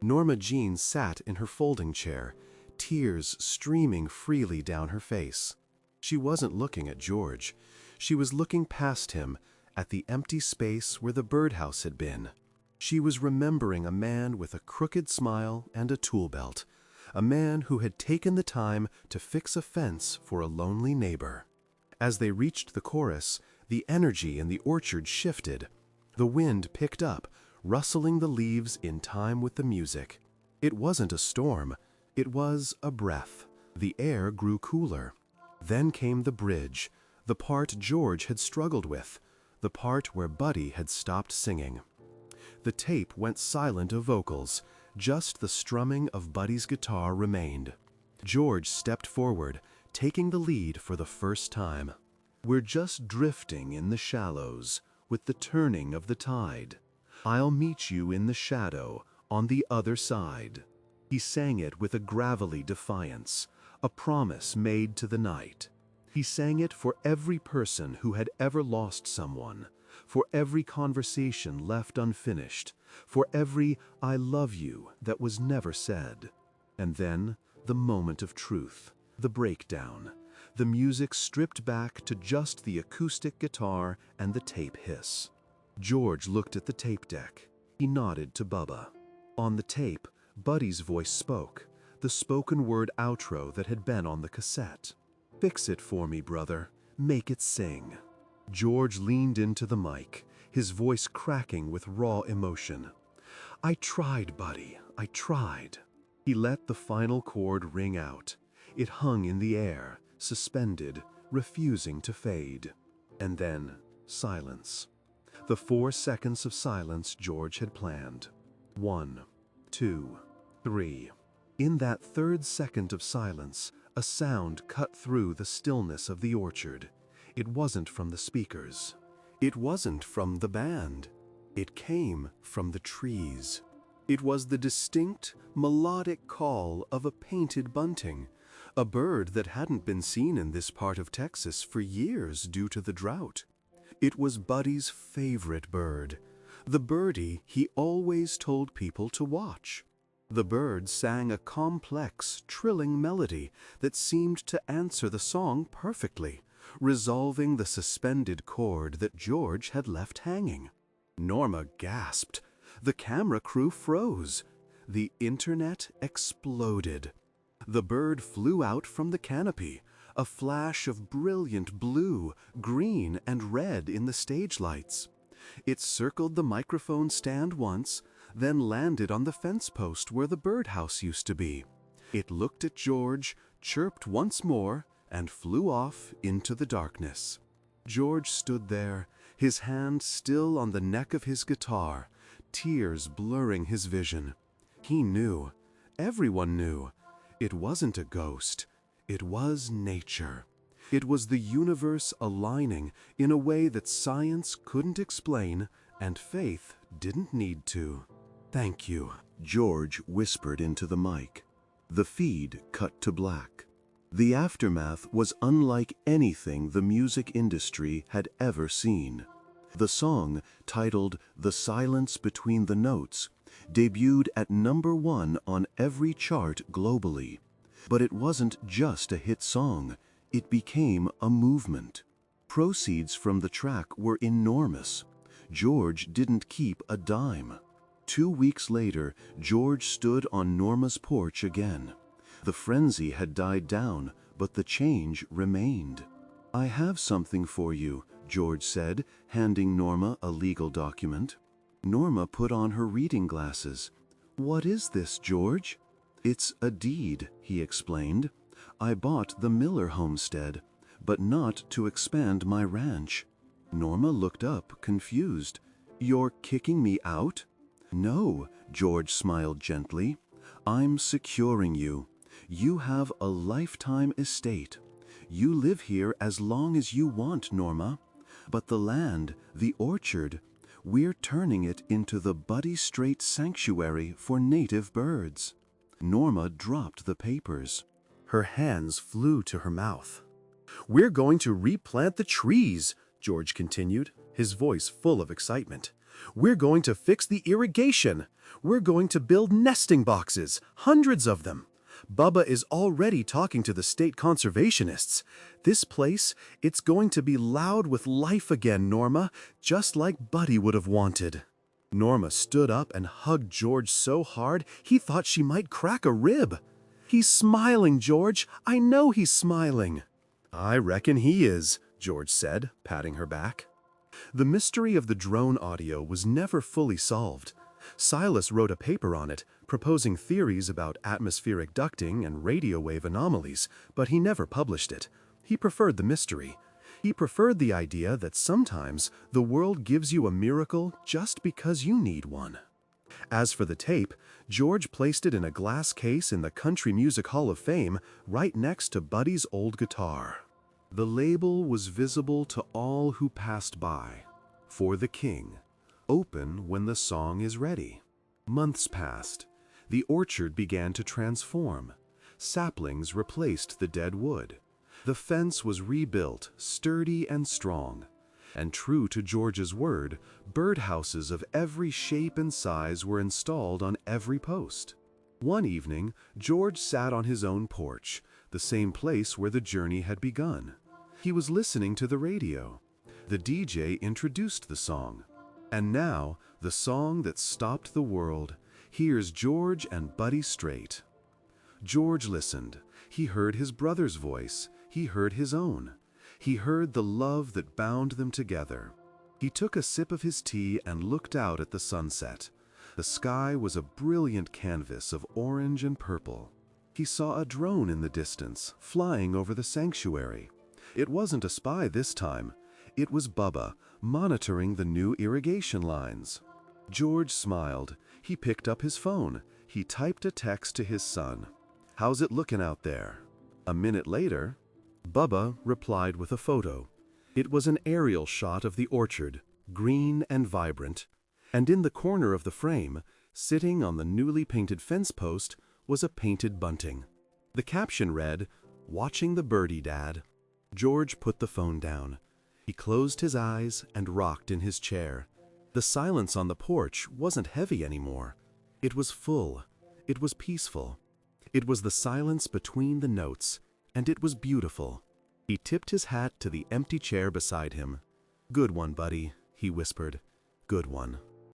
Norma Jean sat in her folding chair, tears streaming freely down her face. She wasn't looking at George. She was looking past him at the empty space where the birdhouse had been. She was remembering a man with a crooked smile and a tool belt, a man who had taken the time to fix a fence for a lonely neighbor. As they reached the chorus, the energy in the orchard shifted. The wind picked up, rustling the leaves in time with the music. It wasn't a storm, it was a breath. The air grew cooler. Then came the bridge, the part George had struggled with, the part where Buddy had stopped singing. The tape went silent of vocals, just the strumming of Buddy's guitar remained. George stepped forward, taking the lead for the first time. "We're just drifting in the shallows, with the turning of the tide. I'll meet you in the shadow, on the other side." He sang it with a gravelly defiance, a promise made to the night. He sang it for every person who had ever lost someone, for every conversation left unfinished, for every "I love you" that was never said. And then, the moment of truth, the breakdown, the music stripped back to just the acoustic guitar and the tape hiss. George looked at the tape deck. He nodded to Bubba. On the tape, Buddy's voice spoke, the spoken word outro that had been on the cassette. "Fix it for me, brother. Make it sing." George leaned into the mic, his voice cracking with raw emotion. "I tried, Buddy, I tried." He let the final chord ring out. It hung in the air, suspended, refusing to fade. And then, silence. The 4 seconds of silence George had planned. 1, 2, 3. In that 3rd second of silence, a sound cut through the stillness of the orchard. It wasn't from the speakers. It wasn't from the band. It came from the trees. It was the distinct, melodic call of a painted bunting, a bird that hadn't been seen in this part of Texas for years due to the drought. It was Buddy's favorite bird, the birdie he always told people to watch. The bird sang a complex, trilling melody that seemed to answer the song perfectly, resolving the suspended chord that George had left hanging. Norma gasped. The camera crew froze. The internet exploded. The bird flew out from the canopy, a flash of brilliant blue, green, and red in the stage lights. It circled the microphone stand once, then landed on the fence post where the birdhouse used to be. It looked at George, chirped once more, and flew off into the darkness. George stood there, his hand still on the neck of his guitar, tears blurring his vision. He knew, everyone knew, it wasn't a ghost, it was nature. It was the universe aligning in a way that science couldn't explain and faith didn't need to. "Thank you," George whispered into the mic. The feed cut to black. The aftermath was unlike anything the music industry had ever seen. The song, titled "The Silence Between the Notes," debuted at #1 on every chart globally. But it wasn't just a hit song, it became a movement. Proceeds from the track were enormous. George didn't keep a dime. 2 weeks later, George stood on Norma's porch again. The frenzy had died down, but the change remained. "I have something for you," George said, handing Norma a legal document. Norma put on her reading glasses. "What is this, George?" "It's a deed," he explained. "I bought the Miller homestead, but not to expand my ranch." Norma looked up, confused. "You're kicking me out?" "No," George smiled gently. "I'm securing you. You have a lifetime estate. You live here as long as you want, Norma. But the land, the orchard, we're turning it into the Buddy Strait Sanctuary for native birds." Norma dropped the papers. Her hands flew to her mouth. "We're going to replant the trees," George continued, his voice full of excitement. "We're going to fix the irrigation. We're going to build nesting boxes, hundreds of them. Bubba is already talking to the state conservationists. This place, it's going to be loud with life again, Norma, just like Buddy would have wanted." Norma stood up and hugged George so hard he thought she might crack a rib. "He's smiling, George. I know he's smiling." "I reckon he is," George said, patting her back. The mystery of the drone audio was never fully solved. Silas wrote a paper on it, proposing theories about atmospheric ducting and radio wave anomalies, but he never published it. He preferred the mystery. He preferred the idea that sometimes the world gives you a miracle just because you need one. As for the tape, George placed it in a glass case in the Country Music Hall of Fame right next to Buddy's old guitar. The label was visible to all who passed by. "For the King. Open when the song is ready." Months passed. The orchard began to transform. Saplings replaced the dead wood. The fence was rebuilt, sturdy and strong. And true to George's word, birdhouses of every shape and size were installed on every post. One evening, George sat on his own porch, the same place where the journey had begun. He was listening to the radio. The DJ introduced the song. And now, the song that stopped the world. Here's George and Buddy Strait. George listened. He heard his brother's voice. He heard his own. He heard the love that bound them together. He took a sip of his tea and looked out at the sunset. The sky was a brilliant canvas of orange and purple. He saw a drone in the distance, flying over the sanctuary. It wasn't a spy this time. It was Bubba, monitoring the new irrigation lines. George smiled. He picked up his phone. He typed a text to his son. "How's it looking out there?" A minute later, Bubba replied with a photo. It was an aerial shot of the orchard, green and vibrant, and in the corner of the frame, sitting on the newly painted fence post, was a painted bunting. The caption read, "Watching the birdie, Dad." George put the phone down. He closed his eyes and rocked in his chair. The silence on the porch wasn't heavy anymore. It was full. It was peaceful. It was the silence between the notes, and it was beautiful. He tipped his hat to the empty chair beside him. "Good one, buddy," he whispered. "Good one."